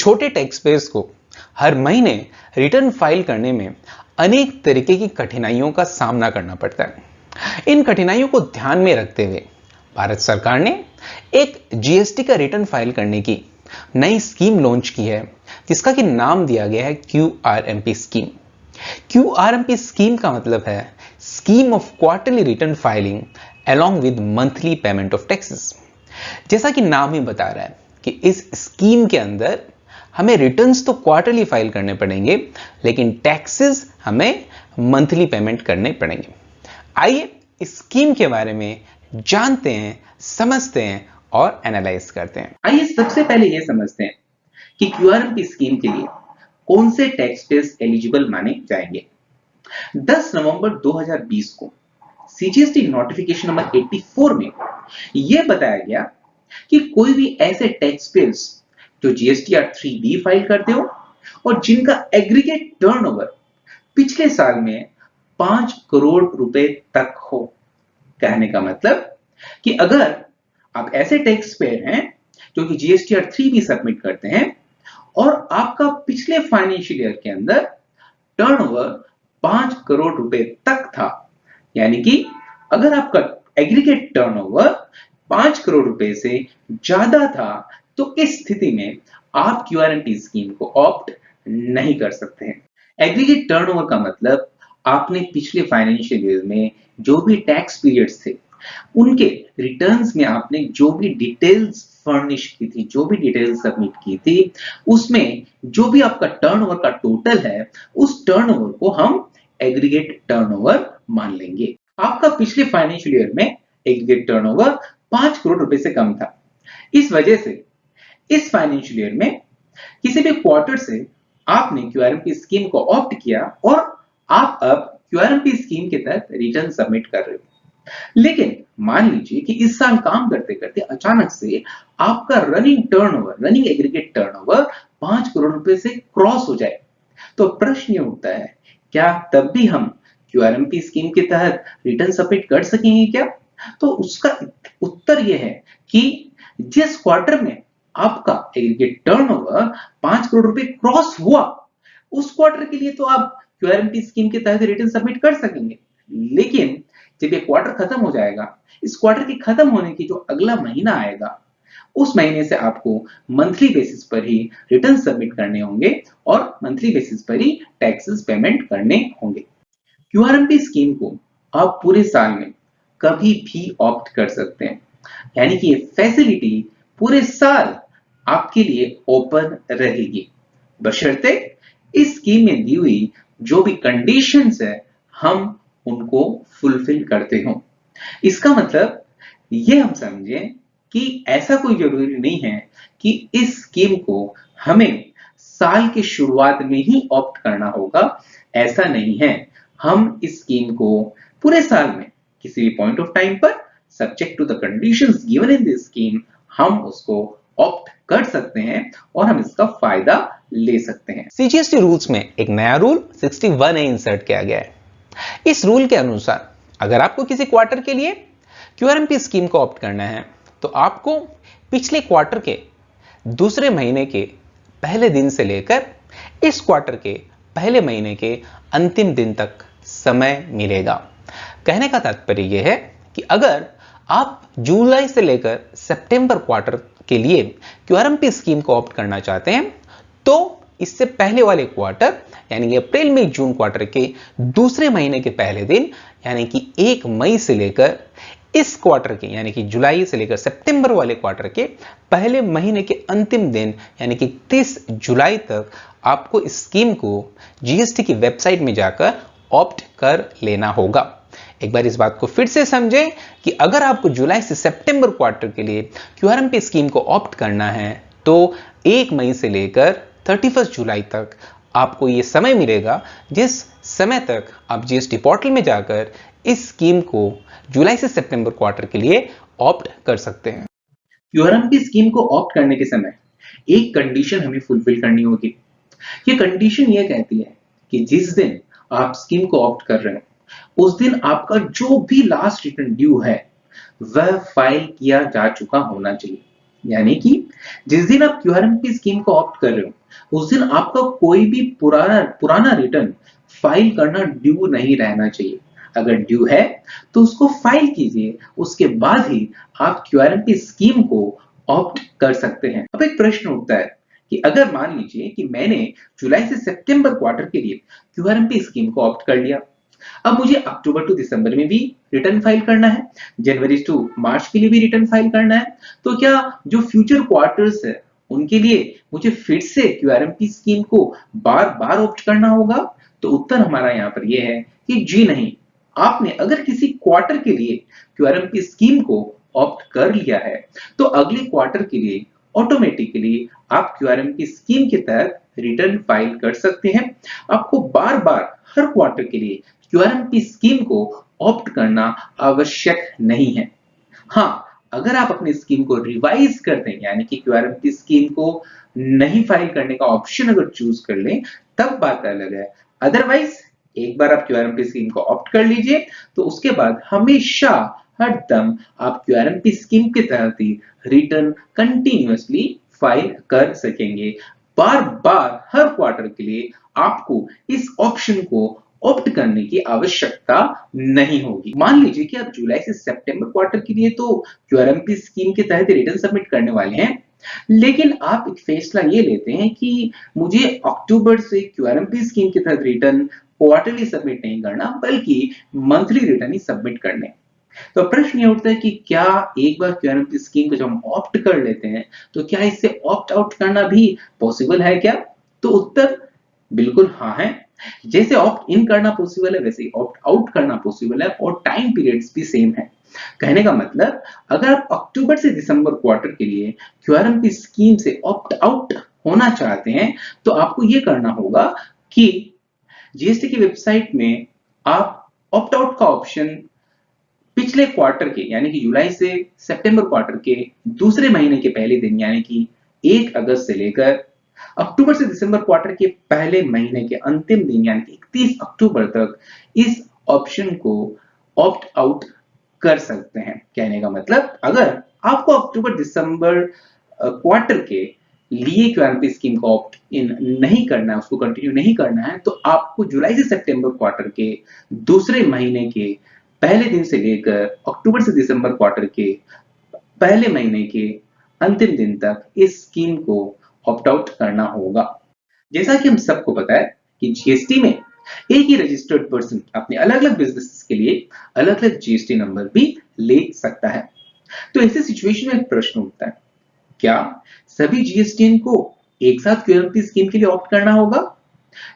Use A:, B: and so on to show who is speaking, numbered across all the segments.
A: छोटे tax payers को हर महीने रिटर्न फाइल करने में अनेक तरीके की कठिनाइयों का सामना करना पड़ता है। इन कठिनाइयों को ध्यान में रखते हुए भारत सरकार ने एक जीएसटी का रिटर्न फाइल करने की नई स्कीम लॉन्च की है, जिसका कि नाम दिया गया है क्यूआरएमपी स्कीम। क्यूआरएमपी स्कीम का मतलब है scheme of quarterly return filing along with monthly payment of taxes. जैसा कि नाम ही बता रहा है कि इस स्कीम के अंदर हमें रिटर्न्स तो क्वार्टरली फाइल करने पड़ेंगे, लेकिन टैक्सेस हमें मंथली पेमेंट करने पड़ेंगे। आइए इस स्कीम के बारे में जानते हैं, समझते हैं और एनालाइज करते हैं।
B: आइए सबसे पहले यह समझते हैं कि क्यूआरएमपी स्कीम के लिए कौन से टैक्स पेयर्स एलिजिबल माने जाएंगे। 10 नवंबर 2020 को सीजीएसटी नोटिफिकेशन नंबर 84 में यह बताया गया कि कोई भी ऐसे टैक्स पेयर्स जो जीएसटीआर 3B फाइल करते हो और जिनका एग्रीगेट टर्नओवर पिछले साल में 5 करोड़ रुपए तक हो। कहने का मतलब कि अगर आप ऐसे टैक्स पेयर हैं जो कि जीएसटीआर 3B सबमिट करते हैं और आपका पिछले फाइनेंशियल ईयर के अंदर टर्नओवर 5 करोड़ रुपए तक था, यानी कि अगर आपका एग्रीगेट टर्नओवर 5 करोड़ रुपए से ज्यादा था, तो इस स्थिति में आप क्यूआरएमपी स्कीम को ऑप्ट नहीं कर सकते हैं। एग्रीगेट टर्नओवर का मतलब आपने पिछले फाइनेंशियल ईयर में जो भी टैक्स पीरियड्स थे उनके रिटर्न्स में आपने जो भी डिटेल्स फर्निश की थी, जो भी डिटेल्स सबमिट की थी, उसमें जो भी आपका टर्नओवर का टोटल है, उस टर्नओवर को हम एग्रीगेट टर्नओवर मान लेंगे। आपका पिछले फाइनेंशियल ईयर में एग्रीगेट टर्नओवर 5 करोड़ रुपए से कम था। इस वजह से इस फाइनेंशियल ईयर में किसी भी क्वार्टर से आपने क्यूआरएमपी स्कीम को ऑप्ट किया और आप अब क्यूआरएमपी स्कीम के तहत रिटर्न सबमिट कर रहे हो। लेकिन मान लीजिए कि इस साल काम करते करते अचानक से आपका रनिंग एग्रीगेट टर्नओवर 5 करोड़ रुपए से क्रॉस हो जाए, तो प्रश्न ये उठता है, क्या तब भी हम क्यूआरएमपी स्कीम के तहत रिटर्न सबमिट कर सकेंगे क्या? तो उसका उत्तर यह है कि जिस क्वार्टर में आपका एग्रीगेट टर्नओवर 5 करोड़ रुपए क्रॉस हुआ, उस क्वार्टर के लिए तो आप क्यूआरएमपी स्कीम के तहत रिटर्न सबमिट कर सकेंगे। लेकिन जब ये क्वार्टर खत्म हो जाएगा, इस क्वार्टर के खत्म होने की जो अगला महीना आएगा, उस महीने से आपको मंथली बेसिस पर ही रिटर्न सबमिट करने होंगे और मंथली बेसिस पर ही टैक्सेस पेमेंट करने होंगे। क्यूआरएमपी स्कीम को आप पूरे साल में कभी भी ऑप्ट कर सकते हैं, यानी कि ये फैसिलिटी पूरे साल आपके लिए ओपन रहेगी, बशर्ते इस स्कीम में दी हुई जो भी कंडीशंस है हम उनको फुलफिल करते हो। इसका मतलब ये हम समझें कि ऐसा कोई जरूरी नहीं है कि इस स्कीम को हमें साल की शुरुआत में ही ऑप्ट करना होगा। ऐसा नहीं है, हम इस स्कीम को पूरे साल में किसी भी पॉइंट ऑफ टाइम पर subject to the conditions given in this scheme हम उसको ऑप्ट कर सकते हैं और हम इसका फायदा ले सकते हैं।
A: सीजीएसटी रूल्स में एक नया रूल 61A इंसर्ट किया गया है। इस रूल के अनुसार अगर आपको किसी क्वार्टर के लिए क्यूआरएमपी स्कीम को ऑप्ट करना है, तो आपको पिछले क्वार्टर के दूसरे महीने के पहले दिन से लेकर इस क्वार्टर के पहले महीने के अंतिम दिन तक समय मिलेगा। कहने का तात्पर्य यह है कि अगर आप जुलाई से लेकर सितंबर क्वार्टर के लिए क्यूआरएमपी स्कीम को ऑप्ट करना चाहते हैं, तो इससे पहले वाले क्वार्टर यानी कि अप्रैल मई जून क्वार्टर के दूसरे महीने के पहले दिन यानी कि 1 मई से लेकर इस क्वार्टर के यानी कि जुलाई से लेकर सितंबर वाले क्वार्टर के पहले महीने के अंतिम दिन यानी कि 30 जुलाई तक आपको इस स्कीम को जीएसटी की वेबसाइट में जाकर ऑप्ट कर लेना होगा। एक बार इस बात को फिर से समझें कि अगर आपको जुलाई से सितंबर क्वार्टर के लिए क्यूआरएमपी स्कीम को ऑप्ट करना है, तो 1 मई से लेकर 31 जुलाई तक आपको यह समय मिलेगा, जिस समय तक आप जीएसटी पोर्टल में जाकर इस स्कीम को जुलाई से सितंबर क्वार्टर के लिए ऑप्ट कर सकते हैं।
B: क्यूआरएमपी स्कीम को ऑप्ट करने के समय एक कंडीशन हमें फुलफिल करनी होगी। ये कंडीशन ये कहती है कि जिस दिन आप स्कीम को ऑप्ट कर रहे हो, उस दिन आपका जो भी लास्ट रिटर्न ड्यू है वह फाइल किया जा चुका होना चाहिए। यानी कि जिस दिन आप क्यूआरएमपी स्कीम को ऑप्ट कर रहे हो उस दिन आपका कोई भी पुराना रिटर्न फाइल करना ड्यू नहीं रहना चाहिए। अगर ड्यू है तो उसको फाइल कीजिए, उसके बाद ही आप क्यूआरएमपी स्कीम को ऑप्ट कर सकते हैं। अब एक प्रश्न उठता है कि अगर मान लीजिए कि मैंने जुलाई से सितंबर क्वार्टर के लिए क्यूआरएमपी स्कीम को ऑप्ट कर लिया, अब मुझे अक्टूबर टू दिसंबर में भी रिटर्न फाइल करना है, जनवरी टू मार्च के लिए भी रिटर्न फाइल करना है, तो क्या जो फ्यूचर क्वार्टर्स है उनके लिए मुझे फिर से क्यूआरएमपी स्कीम को बार बार ऑप्ट करना होगा? तो उत्तर हमारा यहाँ पर यह है कि जी नहीं। आपने अगर किसी क्वार्टर के लिए क्यूआरएमपी स्कीम को ऑप्ट कर लिया है तो अगले क्वार्टर के लिए ऑटोमेटिकली आप क्यूआरएमपी स्कीम के तहत रिटर्न फाइल कर सकते हैं। आपको बार बार हर क्वार्टर के लिए क्यूआरएमपी स्कीम को ऑप्ट करना आवश्यक नहीं है। हाँ, अगर आप अपनी स्कीम को रिवाइज कर दें, यानी कि क्यूआरएमपी स्कीम को नहीं फाइल करने का ऑप्शन अगर चूज कर लें, तब बात अलग है। अदरवाइज एक बार आप क्यूआरएमपी स्कीम को ऑप्ट कर लीजिए तो उसके बाद हमेशा हर दम आप क्यूआरएमपी स्कीम के तहत ही रिटर्न कंटिन्यूअसली फाइल कर सकेंगे। बार बार हर क्वार्टर के लिए आपको इस ऑप्शन को ऑप्ट करने की आवश्यकता नहीं होगी। मान लीजिए कि आप जुलाई से सितंबर क्वार्टर के लिए तो क्यूआरएमपी स्कीम के तहत रिटर्न सबमिट करने वाले हैं, लेकिन आप एक फैसला ये लेते हैं कि मुझे अक्टूबर से क्यूआरएमपी स्कीम के तहत रिटर्न क्वार्टरली सबमिट नहीं करना बल्कि मंथली रिटर्न ही सबमिट करने। तो प्रश्न ये उठता है कि क्या एक बार क्यूआरएमपी स्कीम को जब हम ऑप्ट कर लेते हैं तो क्या इससे ऑप्ट आउट करना भी पॉसिबल है क्या? तो उत्तर बिल्कुल हाँ है। जैसे ऑप्ट इन करना पॉसिबल है वैसे ही ऑप्ट आउट करना पॉसिबल है और टाइम पीरियड्स भी सेम है। कहने का मतलब अगर आप अक्टूबर से दिसंबर क्वार्टर के लिए क्यूआरएमपी स्कीम से ऑप्ट आउट होना चाहते हैं तो आपको यह करना होगा कि जीएसटी की वेबसाइट में आप ऑप्ट आउट का ऑप्शन पिछले क्वार्टर के यानी कि जुलाई से सितंबर क्वार्टर के दूसरे महीने के पहले दिन यानी कि 1 अगस्त से लेकर अक्टूबर से दिसंबर क्वार्टर के पहले महीने के अंतिम दिन यानी कि 31 अक्टूबर तक इस ऑप्शन को ऑप्ट आउट कर सकते हैं। कहने का मतलब अगर आपको अक्टूबर दिसंबर क्वार्टर के लिए क्यूआरएमपी स्कीम को ऑप्ट इन नहीं करना है, उसको कंटिन्यू नहीं करना है, तो आपको जुलाई से सितंबर क्वार्टर के दूसरे महीने के पहले दिन से लेकर अक्टूबर से दिसंबर क्वार्टर के पहले महीने के अंतिम दिन तक इस स्कीम को ऑप्ट आउट करना होगा। जैसा कि हम सबको पता है कि जीएसटी में एक ही रजिस्टर्ड पर्सन अपने अलग अलग बिजनेस के लिए अलग अलग जीएसटी नंबर भी ले सकता है। तो ऐसे सिचुएशन में एक प्रश्न उठता है, क्या सभी जीएसटीएन को एक साथ क्यूआरएमपी स्कीम के लिए ऑप्ट करना होगा?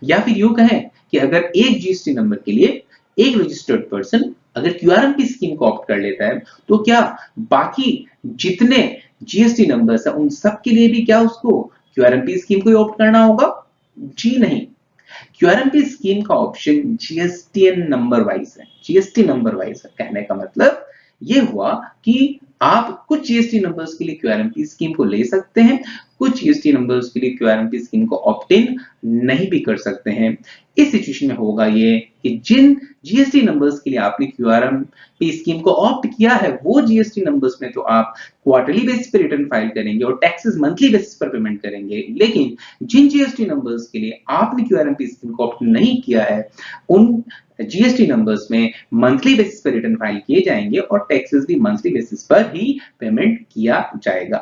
B: या फिर यूं कहें कि अगर एक जीएसटी नंबर के लिए एक रजिस्टर्ड पर्सन अगर क्यूआरएमपी स्कीम को ऑप्ट कर लेता है तो क्या बाकी जितने जीएसटी नंबर्स हैं उन सब के लिए भी क्या उसको क्यूआरएमपी स्कीम को ऑप्ट करना होगा? जी नहीं। क्यूआरएमपी स्कीम का ऑप्शन जीएसटीएन नंबर वाइज है, जीएसटी नंबर वाइज है। कहने का मतलब ये हुआ कि आप कुछ जीएसटी नंबर्स के लिए क्यूआरएमपी स्कीम को ले सकते हैं, कुछ जीएसटी नंबर्स के लिए क्यूआरएमपी स्कीम को ऑप्ट इन नहीं भी कर सकते हैं। इस सिचुएशन में होगा ये कि जिन जीएसटी नंबर्स के लिए आपने क्यूआरएमपी स्कीम को ऑप्ट किया है वो जीएसटी नंबर्स में तो आप क्वार्टरली बेसिस पर रिटर्न फाइल करेंगे और टैक्सेस मंथली बेसिस पर पेमेंट करेंगे, लेकिन जिन जीएसटी नंबर्स के लिए आपने क्यूआरएमपी स्कीम को ऑप्ट नहीं किया है उन जीएसटी नंबर्स में मंथली बेसिस पर रिटर्न फाइल किए जाएंगे और टैक्सेस भी मंथली बेसिस पर ही पेमेंट किया जाएगा।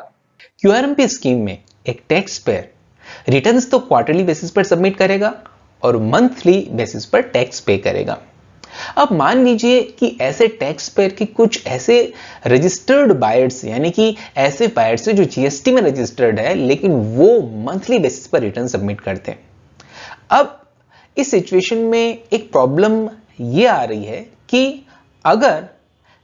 A: क्यूआरएमपी स्कीम में एक टैक्स पेयर रिटर्न्स तो क्वार्टरली बेसिस पर सबमिट करेगा और मंथली बेसिस पर टैक्स पे करेगा। अब मान लीजिए कि ऐसे टैक्स पेयर की कुछ ऐसे रजिस्टर्ड बायर्स यानी कि ऐसे बायर्स हैं जो जीएसटी में रजिस्टर्ड है लेकिन वो मंथली बेसिस पर रिटर्न सबमिट करते हैं। अब इस सिचुएशन में एक प्रॉब्लम ये आ रही है कि अगर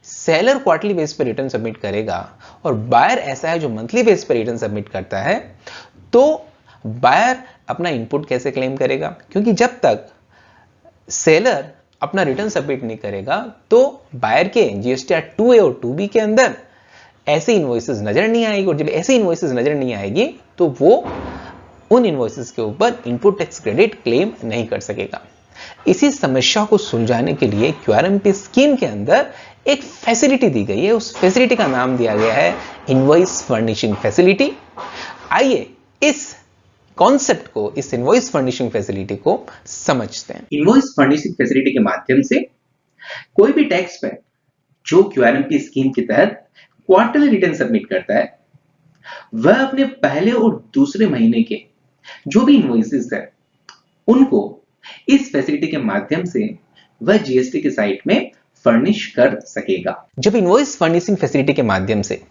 A: सेलर क्वार्टरली बेस पर रिटर्न सबमिट करेगा और बायर ऐसा है जो मंथली बेस पर रिटर्न सबमिट करता है तो बायर अपना इनपुट कैसे क्लेम करेगा? क्योंकि जब तक सेलर अपना रिटर्न सबमिट नहीं करेगा तो बायर के जीएसटीआर 2A और 2B के अंदर ऐसे इनवॉइसेस नजर नहीं आएगी और जब ऐसे इनवॉइसेस नजर नहीं आएगी तो वो उन इनवॉइसेस के ऊपर इनपुट टैक्स क्रेडिट क्लेम नहीं कर सकेगा। इसी समस्या को सुलझाने के लिए क्यूआरएमपी स्कीम के अंदर एक फैसिलिटी दी गई है। उस फैसिलिटी का नाम दिया गया है इनवॉइस फर्निशिंग फैसिलिटी। आइए इस कॉन्सेप्ट को, इस इनवॉइस फर्निशिंग फैसिलिटी को समझते हैं।
B: इनवॉइस फर्निशिंग फैसिलिटी के माध्यम से कोई भी टैक्स पेयर जो क्यूआरएमपी स्कीम के तहत क्वार्टरली रिटर्न सबमिट करता है, वह अपने पहले और दूसरे महीने के जो भी इनवॉइसेस है उनको इस फैसिलिटी के माध्यम से वह जीएसटी की साइट में फर्निश कर सकेगा।
A: जब इनवॉइस फर्निशिंग फैसिलिटी के माध्यम से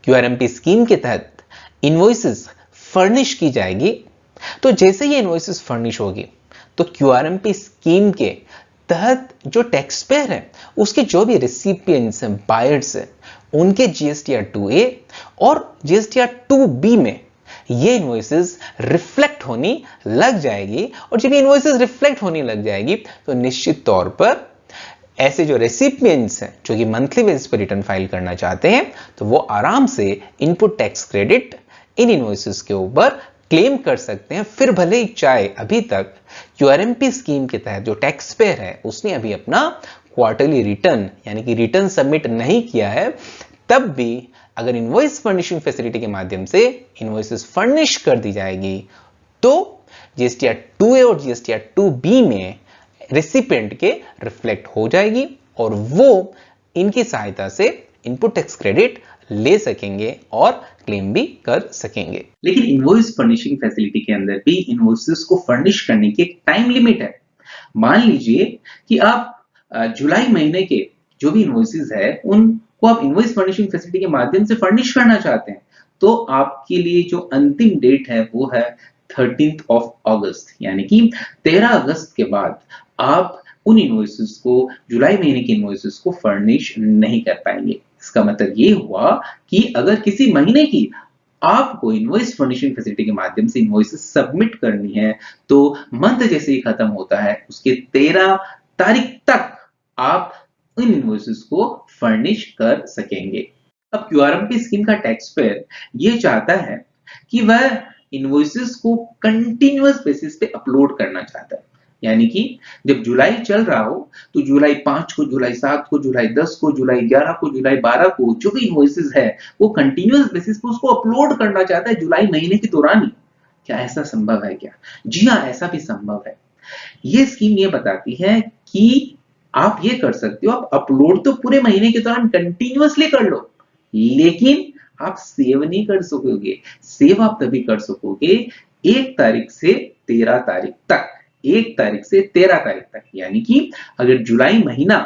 A: क्यूआरएमपी स्कीम के तहत इनवॉइसेस फर्निश की जाएगी, तो जैसे ही इनवॉइसेस फर्निश होगी तो क्यूआरएमपी स्कीम के तहत जो टैक्स पेयर है उसके जो भी रिसिपिएंट्स हैं, बायर्स हैं, उनके जीएसटीआर 2A और जीएसटीआर 2B में ये इनवॉइसेस रिफ्लेक्ट होनी लग जाएगी। और जब ये इनवॉइसेस रिफ्लेक्ट होने लग जाएगी तो निश्चित तौर पर ऐसे जो रेसिपिएंट्स हैं जो कि मंथली बेसिस पर रिटर्न फाइल करना चाहते हैं, तो वो आराम से input tax credit in invoices के ऊपर क्लेम कर सकते हैं। फिर भले ही चाहे अभी तक क्यूआरएमपी स्कीम के तहत जो टैक्स पेयर है उसने अभी अपना क्वार्टरली रिटर्न यानी कि रिटर्न सबमिट नहीं किया है, तब भी अगर इनवॉइस फर्निशिंग फैसिलिटी के माध्यम से इनवॉइसेस फर्निश कर दी जाएगी तो जीएसटीआर 2A और जीएसटीआर 2B में रेसिपिएंट के रिफ्लेक्ट हो जाएगी और वो इनकी सहायता से इनपुट टैक्स क्रेडिट ले सकेंगे और क्लेम भी कर सकेंगे।
B: लेकिन इनवॉइस फर्निशिंग फैसिलिटी के अंदर भी इनवॉइसेस को फर्निश करने की एक टाइम लिमिट है। मान लीजिए कि आप जुलाई महीने के जो भी इनवॉइसेस है उनको आप इनवॉइस फर्निशिंग फैसिलिटी के माध्यम से फर्निश करना चाहते हैं, तो आपके लिए जो अंतिम डेट है वो है 13th of August, यानी कि 13 अगस्त के बाद आप उन इनवॉइसेस को, जुलाई महीने के इनवॉइसेस को फर्निश नहीं कर पाएंगे। इसका मतलब ये हुआ कि अगर किसी महीने की आपको इनवॉइस फर्निशिंग फैसिलिटी के माध्यम से इनवॉइसेस सबमिट करनी है तो मंथ जैसे ही खत्म होता है उसके 13 तारीख तक आप इन इनवॉइसेस को फर्निश कर सकेंगे। अब क्यूआरएमपी स्कीम का टैक्स पेयर ये चाहता है कि वह इनवॉइसेस को कंटिन्यूअस बेसिस पे अपलोड करना चाहता है, यानी कि जब जुलाई चल रहा हो तो जुलाई 5 को, जुलाई 7 को, जुलाई 10 को, जुलाई 11 को, जुलाई 12 को जो भी इनवॉइसेस है वो कंटिन्यूअस बेसिस पे उसको अपलोड करना चाहता है जुलाई महीने के दौरान ही। क्या ऐसा संभव है क्या? जी हाँ, ऐसा भी संभव है। ये स्कीम ये बताती है कि आप ये कर सकते हो, आप अपलोड तो पूरे महीने के दौरान कंटिन्यूअसली कर लो, लेकिन आप सेव नहीं कर सकोगे। सेव आप तभी कर सकोगे 1 तारीख से 13 तारीख तक, 1 तारीख से 13 तारीख तक। यानी कि अगर जुलाई महीना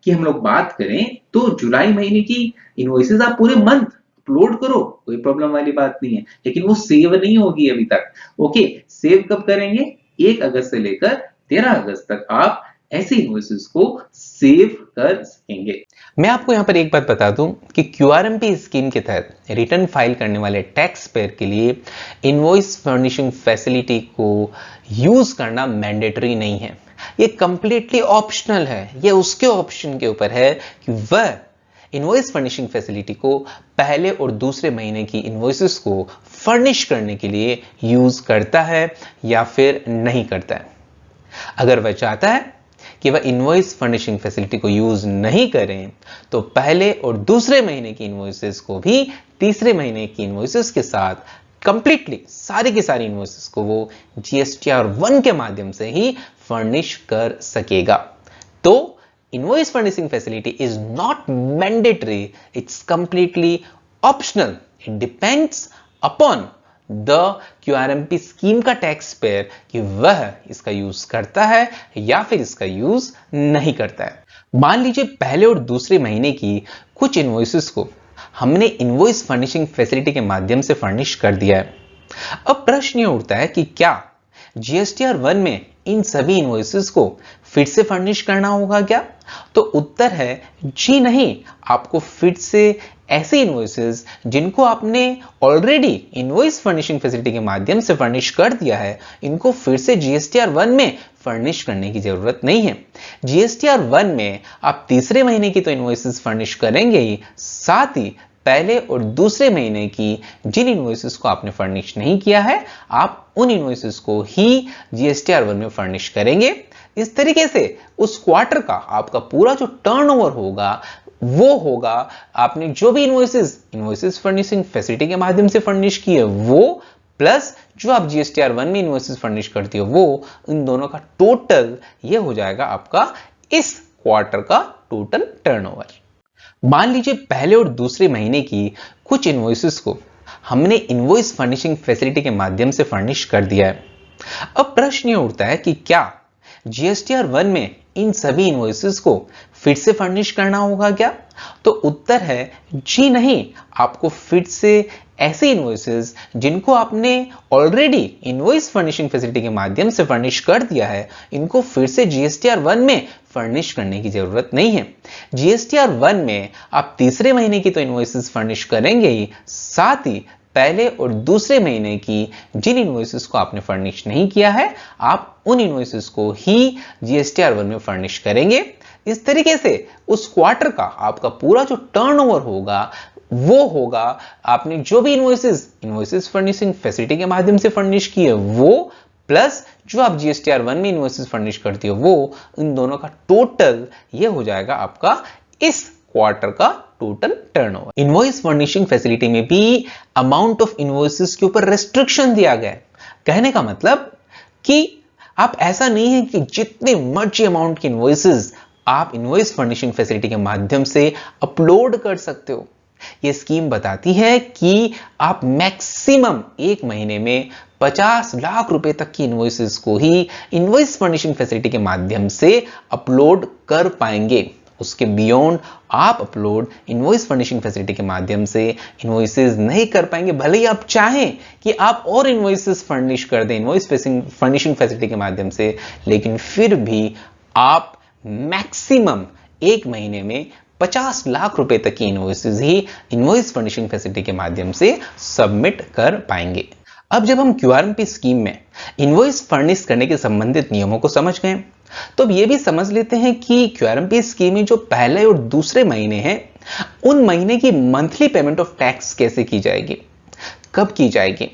B: की हम लोग बात करें तो जुलाई महीने की इनवॉइसेस आप पूरे मंथ अपलोड करो, कोई प्रॉब्लम वाली बात नहीं है, लेकिन वो सेव नहीं होगी अभी तक। ओके, सेव कब करेंगे? 1 अगस्त से लेकर 13 अगस्त तक आप ऐसे इनवॉइसेस को सेव कर सकेंगे।
A: मैं आपको यहां पर एक बात बता दूं कि क्यूआरएमपी स्कीम के तहत रिटर्न फाइल करने वाले टैक्स पेयर के लिए इनवॉइस फर्निशिंग फैसिलिटी को यूज करना मैंडेटरी नहीं है, ये कंप्लीटली ऑप्शनल है। ये उसके ऑप्शन के ऊपर है कि वह इनवॉइस फर्निशिंग फैसिलिटी को पहले और दूसरे महीने की इनवॉइसेस को फर्निश करने के लिए यूज करता है या फिर नहीं करता है। अगर वह चाहता है कि वह इनवॉइस फर्निशिंग फैसिलिटी को यूज नहीं करें तो पहले और दूसरे महीने की इनवॉइसेस को भी तीसरे महीने की इनवॉइसेस के साथ कंप्लीटली सारी की सारी इनवॉइसेस को वो जीएसटीआर 1 के माध्यम से ही फर्निश कर सकेगा। तो invoice furnishing facility is not mandatory, it's completely optional. It depends upon the QRMP scheme का टैक्स पेयर कि वह इसका यूज करता है या फिर इसका यूज नहीं करता है। मान लीजिए पहले और दूसरे महीने की कुछ इनवॉइसेस को हमने इनवॉइस फर्निशिंग फैसिलिटी के माध्यम से फर्निश कर दिया है। अब प्रश्न ये उठता है कि क्या जीएसटीआर 1 में इन सभी इनवॉइसेस को फिर से फर्निश करना होगा क्या? तो उत्तर है जी नहीं। आपको फिर से ऐसे इनवॉइसेस जिनको आपने ऑलरेडी इनवॉइस फर्निशिंग फैसिलिटी के माध्यम से फर्निश कर दिया है, इनको फिर से जीएसटीआर 1 में फर्निश करने की जरूरत नहीं है। जीएसटीआर 1 में आप तीसरे महीने की तो इनवॉइसेस फर्निश करेंगे ही, साथ ही पहले और दूसरे महीने की जिन इनवॉइसेस को आपने फर्निश नहीं किया है, आप उन इनवॉइसेस को ही GSTR1 में फर्निश करेंगे। इस तरीके से उस क्वार्टर का आपका पूरा जो टर्नओवर होगा वो होगा आपने जो भी इनवॉइसेस फर्निशिंग फैसिलिटी के माध्यम से फर्निश किए वो प्लस जो आप GSTR1 में इनवॉइसेस फर्निश करती हो वो, इन दोनों का टोटल ये हो जाएगा आपका इस क्वार्टर का टोटल टर्नओवर। मान लीजिए पहले और दूसरे महीने की कुछ इनवॉइसेस को हमने इनवॉइस फर्निशिंग फैसिलिटी के माध्यम से फर्निश कर दिया है। अब प्रश्न ये उठता है कि क्या GSTR1 में इन सभी इनवॉइसेस को फिर से फर्निश करना होगा क्या? तो उत्तर है जी नहीं। आपको फिर से ऐसे इनवॉइसेस जिनको आपने ऑलरेडी इनवॉइस फर्निशिंग फैसिलिटी के माध्यम से फर्निश कर दिया है, इनको फिर से GSTR1 में फर्निश करने की जरूरत नहीं है। GSTR1 में आप तीसरे महीने की तो इनवॉइसेस फर्निश करेंगे ही, साथ ही पहले और दूसरे महीने की जिन इनवॉइसेस को आपने फर्निश नहीं किया है, आप उन इनवॉइसेस को ही GSTR1 में फर्निश करेंगे। इस तरीके से उस क्वार्टर का आपका पूरा जो टर्नओवर होगा वो होगा आपने जो भी इनवॉइसेस फर्निशिंग फैसिलिटी के माध्यम से फर्निश किए वो प्लस जो आप GSTR1 में इनवॉइसेस फर्निश करती हो वो, इन दोनों का टोटल ये हो जाएगा आपका इस क्वार्टर का total turnover. Invoice furnishing facility में भी अमाउंट ऑफ इनवॉइसेस के ऊपर रेस्ट्रिक्शन दिया गया है। कहने का मतलब कि आप ऐसा नहीं है कि जितने मर्जी अमाउंट की इनवॉइसेस आप इनवॉइस फर्निशिंग फैसिलिटी के माध्यम से अपलोड कर सकते हो। यह स्कीम बताती है कि आप मैक्सिमम एक महीने में 50 लाख रुपए तक की इनवॉइसेस को ही इनवॉइस फर्निशिंग फैसिलिटी के माध्यम से अपलोड कर पाएंगे। उसके बियॉन्ड आप अपलोड इनवॉइस फर्निशिंग फैसिलिटी के माध्यम से इनवॉइसेस नहीं कर पाएंगे। भले ही आप चाहें कि आप और इनवॉइसेस फर्निश कर दें इनवॉइस फर्निशिंग फैसिलिटी के माध्यम से, लेकिन फिर भी आप मैक्सिमम एक महीने में 50 लाख रुपए तक की इनवॉइसेस ही इनवॉइस फर्निशिंग फैसिलिटी के माध्यम से सबमिट कर पाएंगे। अब जब हम QRMP स्कीम में इनवॉइस फर्निश करने के संबंधित नियमों को समझ गए, तो अब ये भी समझ लेते हैं कि QRMP स्कीम में जो पहले और दूसरे महीने हैं, उन महीने की मंथली पेमेंट ऑफ टैक्स कैसे की जाएगी, कब की जाएगी।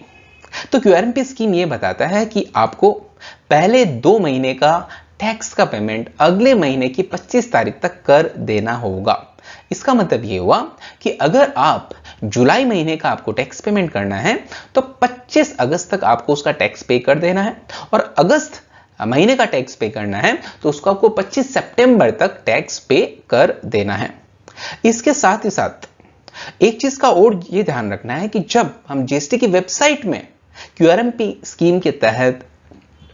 A: तो QRMP स्कीम ये बताता है कि आपको पहले 2 महीने का टैक्स का पेमेंट अगले महीने की 25 तारीख तक कर देना होगा। इसका मतलब ये हुआ कि अगर आप जुलाई महीने का आपको टैक्स पेमेंट करना है तो 25 अगस्त तक आपको उसका टैक्स पे कर देना है, और अगस्त महीने का टैक्स पे करना है तो उसको आपको 25 सितंबर तक टैक्स पे कर देना है। इसके साथ ही साथ एक चीज का और ये ध्यान रखना है कि जब हम GST की वेबसाइट में QRMP स्कीम के तहत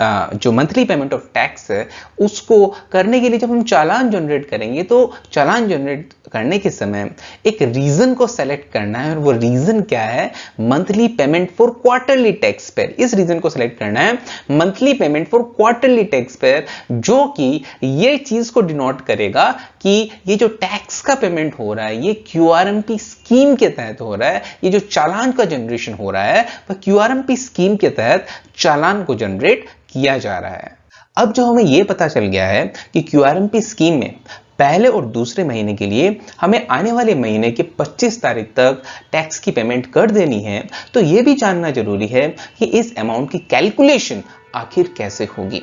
A: जो मंथली पेमेंट ऑफ टैक्स है उसको करने के लिए जब हम चालान जनरेट करेंगे, तो चालान जनरेट करने के समय एक रीजन को सेलेक्ट करना है, और वो रीजन क्या है, monthly payment for quarterly tax payer. इस रीजन को सेलेक्ट करना है monthly payment for quarterly tax payer, जो कि ये चीज को डिनोट करेगा कि ये जो टैक्स का पेमेंट हो रहा है ये QRMP स्कीम के तहत हो रहा है। ये जो चालान का जनरेशन हो रहा है वह QRMP स्कीम के तहत चालान को जनरेट किया जा रहा है। अब जो हमें यह पता चल गया है कि QRMP स्कीम में पहले और दूसरे महीने के लिए हमें आने वाले महीने के 25 तारीख तक टैक्स की पेमेंट कर देनी है, तो यह भी जानना जरूरी है कि इस अमाउंट की कैलकुलेशन आखिर कैसे होगी।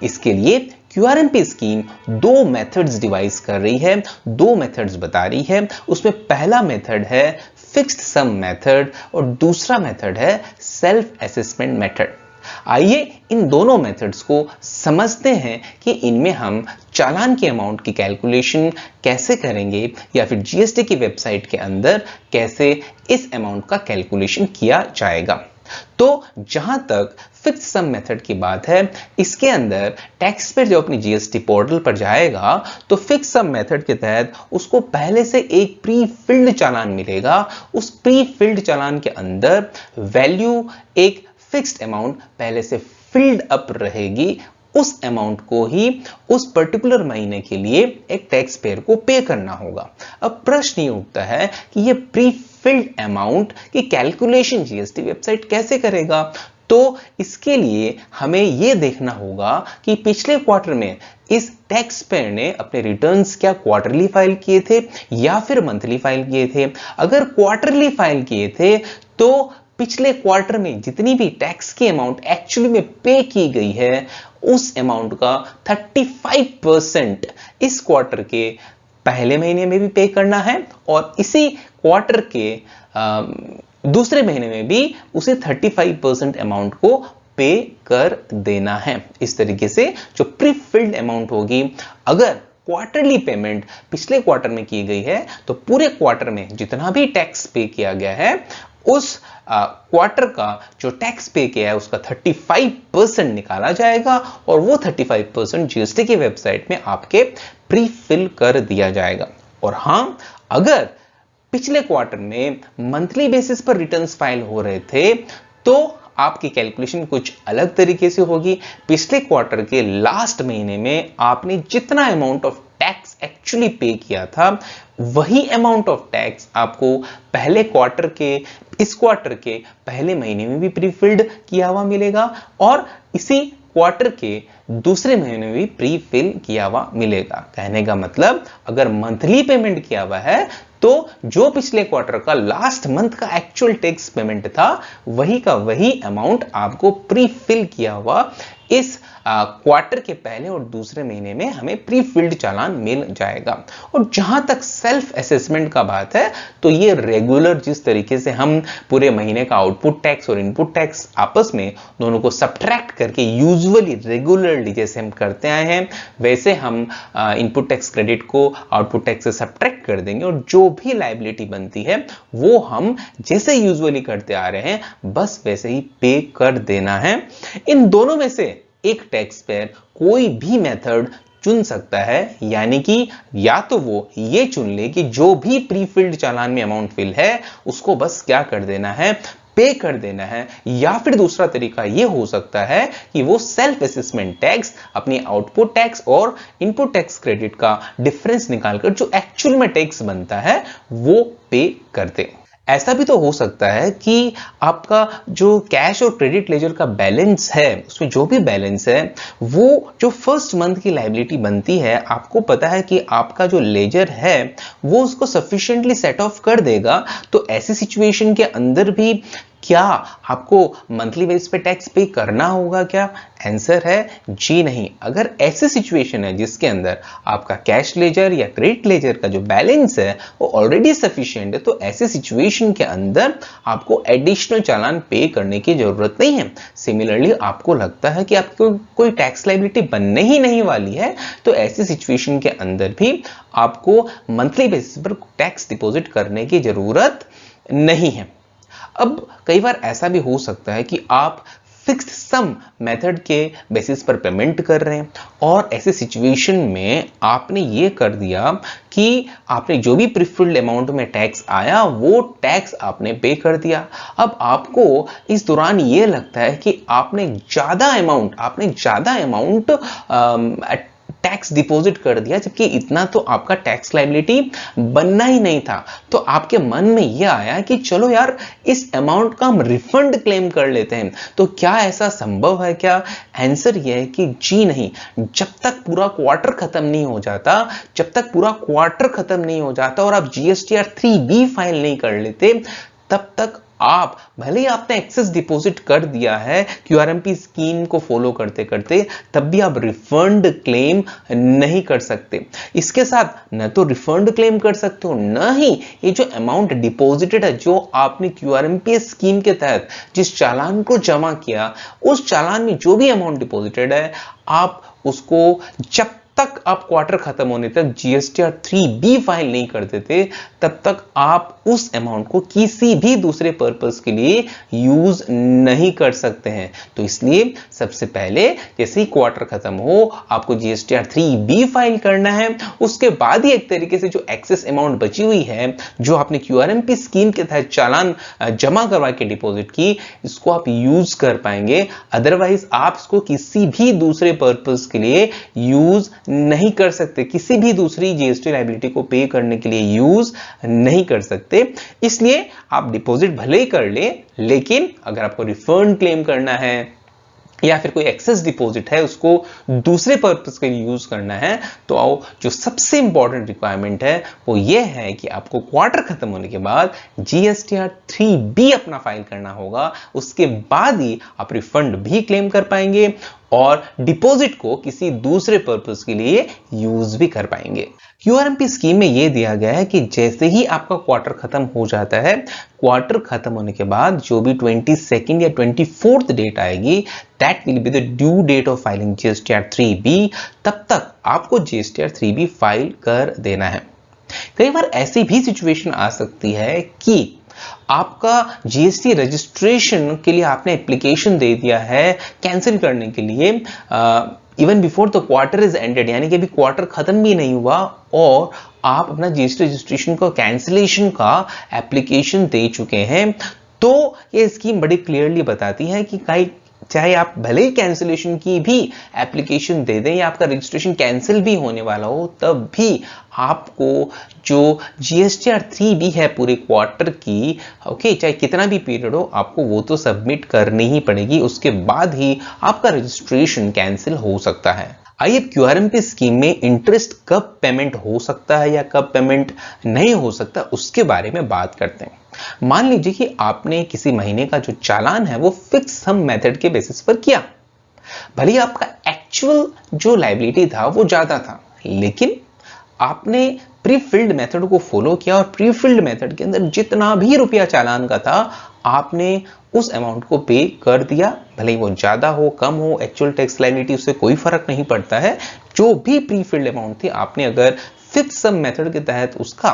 A: इसके लिए QRMP स्कीम 2 मेथड्स डिवाइस कर रही है, 2 मेथड्स बता रही है। उसमें पहला मेथड है फिक्स्ड सम मेथड और दूसरा मेथड है सेल्फ असेसमेंट मेथड। आइए इन दोनों मेथड्स को समझते हैं कि इनमें हम चालान के अमाउंट की कैलकुलेशन कैसे करेंगे, या फिर GST की वेबसाइट के अंदर कैसे इस अमाउंट का कैलकुलेशन किया जाएगा। तो जहां तक फिक्स्ड सम मेथड की बात है, इसके अंदर टैक्स पेयर जो अपनी GST पोर्टल पर जाएगा तो फिक्स्ड सम मेथड के तहत उसको पहले से एक प्री फिल्ड चालान मिलेगा। उस प्री फिल्ड चालान के अंदर वैल्यू एक फिक्स्ड अमाउंट पहले से फिल्ड अप रहेगी। उस अमाउंट को ही उस पर्टिकुलर महीने के लिए एक टैक्स पेयर को पे करना होगा। अब प्रश्न ये उठता है कि ये प्री फिल्ड अमाउंट की कैलकुलेशन GST वेबसाइट कैसे करेगा। तो इसके लिए हमें यह देखना होगा कि पिछले क्वार्टर में इस टैक्स पेयर ने अपने रिटर्न्स क्या क्वार्टरली फाइल किए थे या फिर मंथली फाइल किए थे। अगर क्वार्टरली फाइल किए थे तो पिछले क्वार्टर में जितनी भी टैक्स की अमाउंट एक्चुअली में पे की गई है उस अमाउंट का 35% इस क्वार्टर के पहले महीने में भी पे करना है और इसी क्वार्टर के दूसरे महीने में भी उसे 35% अमाउंट को पे कर देना है। इस तरीके से जो प्री फिल्ड अमाउंट होगी, अगर क्वार्टरली पेमेंट पिछले क्वार्टर में की गई है तो पूरे क्वार्टर में जितना भी टैक्स पे किया गया है उस क्वार्टर का जो टैक्स पे किया है उसका 35% निकाला जाएगा और वो 35% जीएसटी की वेबसाइट में आपके प्री फिल कर दिया जाएगा। और हां, अगर पिछले क्वार्टर में मंथली बेसिस पर रिटर्न्स फाइल हो रहे थे तो आपकी कैलकुलेशन कुछ अलग तरीके से होगी। पिछले क्वार्टर के लास्ट महीने में आपने जितना अमाउंट ऑफ टैक्स एक्चुअली पे किया था वही अमाउंट ऑफ टैक्स आपको पहले क्वार्टर के इस क्वार्टर के पहले महीने में भी प्री फिल्ड किया हुआ मिलेगा और इसी क्वार्टर के दूसरे महीने में भी प्री फिल किया हुआ मिलेगा। कहने का मतलब अगर मंथली पेमेंट किया हुआ है तो जो पिछले क्वार्टर का लास्ट मंथ का एक्चुअल टैक्स पेमेंट था वही का वही अमाउंट आपको प्री फिल किया हुआ इस क्वार्टर के पहले और दूसरे महीने में हमें प्री फिल्ड चालान मिल जाएगा। और जहां तक सेल्फ असेसमेंट का बात है तो ये रेगुलर जिस तरीके से हम पूरे महीने का आउटपुट टैक्स और इनपुट टैक्स आपस में दोनों को सब्ट्रैक्ट करके यूजुअली रेगुलरली जैसे हम करते आए हैं वैसे हम इनपुट टैक्स क्रेडिट को आउटपुट टैक्स से सब्ट्रैक्ट कर देंगे और जो भी लायबिलिटी बनती है वो हम जैसे यूजुअली करते आ रहे हैं बस वैसे ही पे कर देना है। इन दोनों में से एक टैक्स पेयर कोई भी मेथड चुन सकता है, यानी कि या तो वो ये चुन ले कि जो भी प्री फिल्ड चालान में अमाउंट फिल है उसको बस क्या कर देना है, पे कर देना है, या फिर दूसरा तरीका ये हो सकता है कि वो सेल्फ असेसमेंट टैक्स अपनी आउटपुट टैक्स और इनपुट टैक्स क्रेडिट का डिफरेंस निकालकर जो एक्चुअल में टैक्स बनता है वो पे कर दे। ऐसा भी तो हो सकता है कि आपका जो कैश और क्रेडिट लेजर का बैलेंस है उसमें जो भी बैलेंस है वो जो फर्स्ट मंथ की लायबिलिटी बनती है आपको पता है कि आपका जो लेजर है वो उसको सफिशिएंटली सेट ऑफ कर देगा। तो ऐसी सिचुएशन के अंदर भी क्या आपको मंथली बेस पे टैक्स पे करना होगा क्या? आंसर है जी नहीं। अगर ऐसी सिचुएशन है जिसके अंदर आपका कैश लेजर या क्रेडिट लेजर का जो बैलेंस है वो ऑलरेडी सफिशिएंट है तो ऐसे सिचुएशन के अंदर आपको एडिशनल चालान पे करने की जरूरत नहीं है। सिमिलरली आपको लगता है कि आपको कोई टैक्स लायबिलिटी बनने ही नहीं वाली है तो ऐसी सिचुएशन के अंदर भी आपको मंथली बेसिस पर टैक्स डिपॉजिट करने की जरूरत नहीं है। अब कई बार ऐसा भी हो सकता है कि आप फिक्स्ड सम मेथड के बेसिस पर पेमेंट कर रहे हैं और ऐसे सिचुएशन में आपने ये कर दिया कि आपने जो भी प्रीफिल्ड अमाउंट में टैक्स आया वो टैक्स आपने पे कर दिया। अब आपको इस दौरान ये लगता है कि आपने ज्यादा अमाउंट टैक्स डिपॉजिट कर दिया जबकि इतना तो आपका टैक्स लायबिलिटी बनना ही नहीं था। तो आपके मन में यह आया कि चलो यार इस अमाउंट का हम रिफंड क्लेम कर लेते हैं। तो क्या ऐसा संभव है क्या? आंसर यह है कि जी नहीं। जब तक पूरा क्वार्टर खत्म नहीं हो जाता और आप जीएसटीआर 3B फाइल नहीं कर लेते तब तक आप भले ही आपने एक्सेस डिपॉजिट कर दिया है क्यूआरएमपी स्कीम को फॉलो करते करते तब भी आप रिफंड क्लेम नहीं कर सकते। इसके साथ न तो रिफंड क्लेम कर सकते हो न ही ये जो अमाउंट डिपॉजिटेड है जो आपने क्यूआरएमपी स्कीम के तहत जिस चालान को जमा किया उस चालान में जो भी अमाउंट डिपॉजिटेड है आप उसको जब तक आप क्वार्टर खत्म होने तक जीएसटीआर 3B फाइल नहीं कर देते तब तक आप उस अमाउंट को किसी भी दूसरे पर्पस के लिए यूज नहीं कर सकते हैं। तो इसलिए सबसे पहले जैसे ही क्वार्टर खत्म हो आपको जीएसटीआर 3B फाइल करना है। उसके बाद ही एक तरीके से जो एक्सेस अमाउंट बची हुई है जो आपने क्यूआरएमपी स्कीम के तहत चालान जमा करवा के डिपॉजिट की इसको आप यूज कर पाएंगे। अदरवाइज आप इसको किसी भी दूसरे पर्पस के लिए यूज नहीं कर सकते, किसी भी दूसरी जीएसटी लायबिलिटी को पे करने के लिए यूज नहीं कर सकते। इसलिए आप डिपॉजिट भले ही कर ले, लेकिन अगर आपको रिफंड क्लेम करना है या फिर कोई एक्सेस डिपॉजिट है उसको दूसरे पर्पस के लिए यूज करना है, तो जो सबसे इंपॉर्टेंट रिक्वायरमेंट है वो ये है कि आपको क्वार्टर खत्म होने के बाद जीएसटीआर 3B अपना फाइल करना होगा। उसके बाद ही आप रिफंड भी क्लेम कर पाएंगे और डिपॉजिट को किसी दूसरे पर्पस के लिए यूज भी कर पाएंगे। क्यूआरएमपी स्कीम में यह दिया गया है कि जैसे ही आपका क्वार्टर खत्म हो जाता है, क्वार्टर खत्म होने के बाद जो भी 22nd या 24th डेट आएगी, that will be the due date of filing GSTR 3B। तब तक आपको जीएसटीआर 3B फाइल कर देना है। कई बार ऐसी भी सिचुएशन आ सकती है कि आपका जीएसटी रजिस्ट्रेशन के लिए आपने एप्लीकेशन दे दिया है कैंसिल करने के लिए even before the quarter is ended, यानी कि अभी क्वार्टर खत्म भी नहीं हुआ और आप अपना जीएसटी रजिस्ट्रेशन का कैंसिलेशन का एप्लीकेशन दे चुके हैं। तो ये स्कीम बड़ी क्लियरली बताती है कि चाहे आप भले ही कैंसिलेशन की भी एप्लीकेशन दे दें या आपका रजिस्ट्रेशन कैंसिल भी होने वाला हो, तब भी आपको जो जीएसटीआर 3B है पूरे क्वार्टर की, ओके, चाहे कितना भी पीरियड हो, आपको वो तो सबमिट करनी ही पड़ेगी। उसके बाद ही आपका रजिस्ट्रेशन कैंसिल हो सकता है। आइए क्यूआरएमपी स्कीम में इंटरेस्ट कब पेमेंट हो सकता है या कब पेमेंट नहीं हो सकता उसके बारे में बात करते हैं। मान लीजिए कि आपने किसी महीने का जो चालान है वो फिक्स सम मेथड के बेसिस पर किया, भले ही आपका एक्चुअल जो लायबिलिटी था वो ज्यादा था, लेकिन आपने प्री फिल्ड मेथड को फॉलो किया और प्री फिल्ड मेथड के अंदर जितना भी रुपया चालान का था आपने उस अमाउंट को पे कर दिया। भले ही वो ज्यादा हो कम हो, एक्चुअल टैक्स लायबिलिटी उससे कोई फर्क नहीं पड़ता है। जो भी प्री फिल्ड अमाउंट थी आपने अगर फिक्स सम मेथड के तहत उसका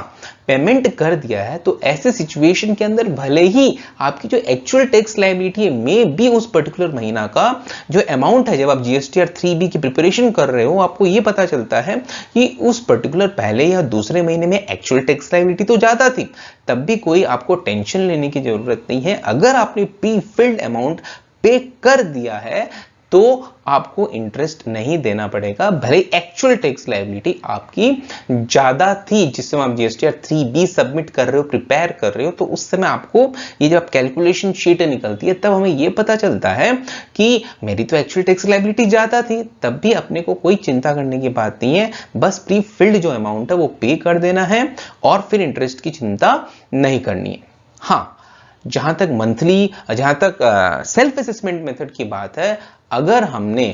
A: पेमेंट कर दिया है, तो ऐसे सिचुएशन के अंदर भले ही आपकी जो एक्चुअल टैक्स लायबिलिटी है में भी उस पर्टिकुलर महीना का जो अमाउंट है, जब आप जीएसटीआर 3B की प्रिपरेशन कर रहे हो आपको ये पता चलता है कि उस पर्टिकुलर पहले या दूसरे महीने में एक्चुअल टैक्स लायबिलिटी तो ज्यादा थी, तब भी कोई आपको टेंशन लेने की जरूरत नहीं है। अगर आपने प्री फिल्ड अमाउंट पे कर दिया है तो आपको इंटरेस्ट नहीं देना पड़ेगा, भले एक्चुअल टैक्स लायबिलिटी आपकी ज्यादा थी। जिस समय आप जीएसटीआर 3B सबमिट कर रहे हो, प्रिपेयर कर रहे हो, तो उस समय आपको ये जब कैलकुलेशन शीट निकलती है तब हमें ये पता चलता है कि मेरी तो एक्चुअल टैक्स लायबिलिटी ज्यादा थी। तब भी अपने को कोई चिंता करने की बात नहीं है, बस प्री फिल्ड जो अमाउंट है वो पे कर देना है और फिर इंटरेस्ट की चिंता नहीं करनी है। हाँ, जहां तक सेल्फ असेसमेंट मेथड की बात है, अगर हमने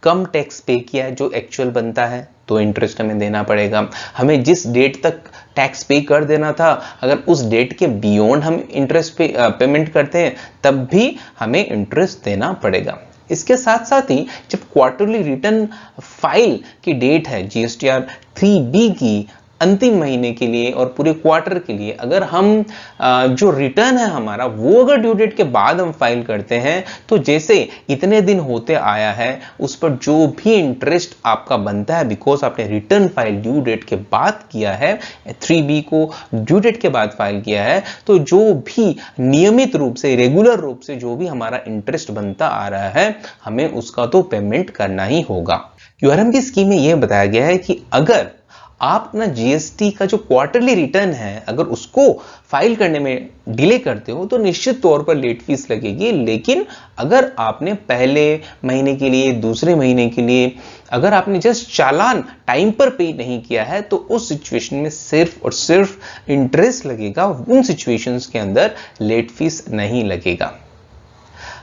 A: कम टैक्स पे किया है जो एक्चुअल बनता है तो इंटरेस्ट हमें देना पड़ेगा। हमें जिस डेट तक टैक्स पे कर देना था, अगर उस डेट के बियॉन्ड हम इंटरेस्ट पेमेंट करते हैं तब भी हमें इंटरेस्ट देना पड़ेगा। इसके साथ साथ ही जब क्वार्टरली रिटर्न फाइल की डेट है जीएसटीआर 3B की अंतिम महीने के लिए और पूरे क्वार्टर के लिए, अगर हम जो रिटर्न है हमारा वो अगर ड्यू डेट के बाद हम फाइल करते हैं, तो जैसे इतने दिन होते आया है उस पर जो भी इंटरेस्ट आपका बनता है, बिकॉज आपने रिटर्न फाइल ड्यू डेट के बाद किया है, 3B को ड्यू डेट के बाद फाइल किया है, तो जो भी नियमित रूप से रेगुलर रूप से जो भी हमारा इंटरेस्ट बनता आ रहा है हमें उसका तो पेमेंट करना ही होगा। क्यूआरएम की स्कीम में यह बताया गया है कि अगर आप अपना जीएसटी का जो क्वार्टरली रिटर्न है अगर उसको फाइल करने में डिले करते हो तो निश्चित तौर पर लेट फीस लगेगी, लेकिन अगर आपने पहले महीने के लिए, दूसरे महीने के लिए अगर आपने जस्ट चालान टाइम पर पे नहीं किया है तो उस सिचुएशन में सिर्फ और सिर्फ इंटरेस्ट लगेगा, उन सिचुएशंस के अंदर लेट फीस नहीं लगेगा।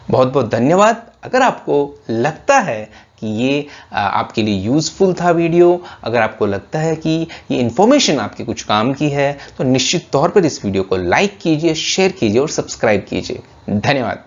A: बहुत बहुत धन्यवाद। अगर आपको लगता है कि ये आपके लिए यूजफुल था वीडियो, अगर आपको लगता है कि ये इंफॉर्मेशन आपके कुछ काम की है, तो निश्चित तौर पर इस वीडियो को लाइक कीजिए, शेयर कीजिए और सब्सक्राइब कीजिए। धन्यवाद।